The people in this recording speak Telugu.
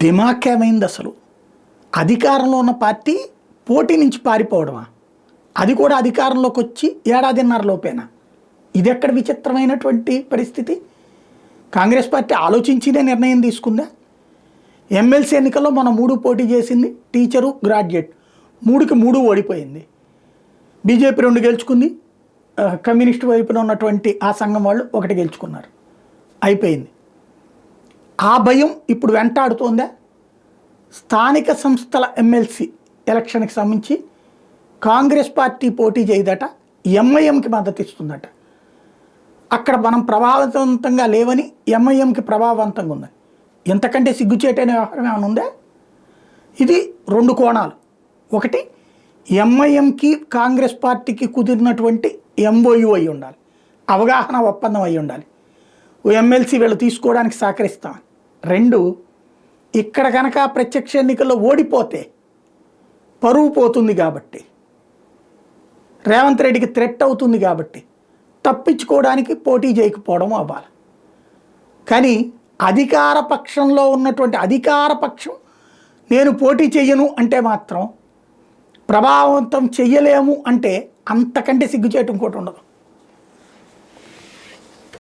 దిమాకేమైంది అసలు. అధికారంలో ఉన్న పార్టీ పోటీ నుంచి పారిపోవడమా? అది కూడా అధికారంలోకి వచ్చి ఏడాదిన్నర లోపేనా? ఇది ఎక్కడ విచిత్రమైనటువంటి పరిస్థితి. కాంగ్రెస్ పార్టీ ఆలోచించినే నిర్ణయం తీసుకుందా? ఎమ్మెల్సీ ఎన్నికల్లో మన 3 పోటీ చేసింది, టీచరు గ్రాడ్యుయేట్ 3కి 3 ఓడిపోయింది. బీజేపీ 2 గెలుచుకుంది, కమ్యూనిస్టు వైపున ఉన్నటువంటి ఆ సంఘం వాళ్ళు 1 గెలుచుకున్నారు, అయిపోయింది. ఆ భయం ఇప్పుడు వెంటాడుతోందా? స్థానిక సంస్థల ఎమ్మెల్సీ ఎలక్షన్కి సంబంధించి కాంగ్రెస్ పార్టీ పోటీ చేయదట, ఎంఐఎంకి మద్దతు ఇస్తుందట. అక్కడ మనం ప్రభావవంతంగా లేవని ఎంఐఎంకి ప్రభావవంతంగా ఉంది. ఎంతకంటే సిగ్గుచేటైన వ్యవహారం ఏమైనా ఉందా? ఇది 2 కోణాలు. ఒకటి, ఎంఐఎంకి కాంగ్రెస్ పార్టీకి కుదిరినటువంటి ఎంఓయూ అయి ఉండాలి, అవగాహన ఒప్పందం అయి ఉండాలి, ఓ ఎమ్మెల్సీ వీళ్ళు తీసుకోవడానికి సహకరిస్తామని. 2, ఇక్కడ కనుక ప్రత్యక్ష ఎన్నికల్లో ఓడిపోతే పరువు పోతుంది కాబట్టి, రేవంత్ రెడ్డికి థ్రెట్ అవుతుంది కాబట్టి తప్పించుకోవడానికి పోటీ చేయకపోవడం అవ్వాలి. కానీ అధికార పక్షంలో ఉన్నటువంటి అధికార పక్షం నేను పోటీ చెయ్యను అంటే మాత్రం, ప్రభావవంతం చెయ్యలేము అంటే అంతకంటే సిగ్గుచేయటం ఇంకోటి ఉండదు.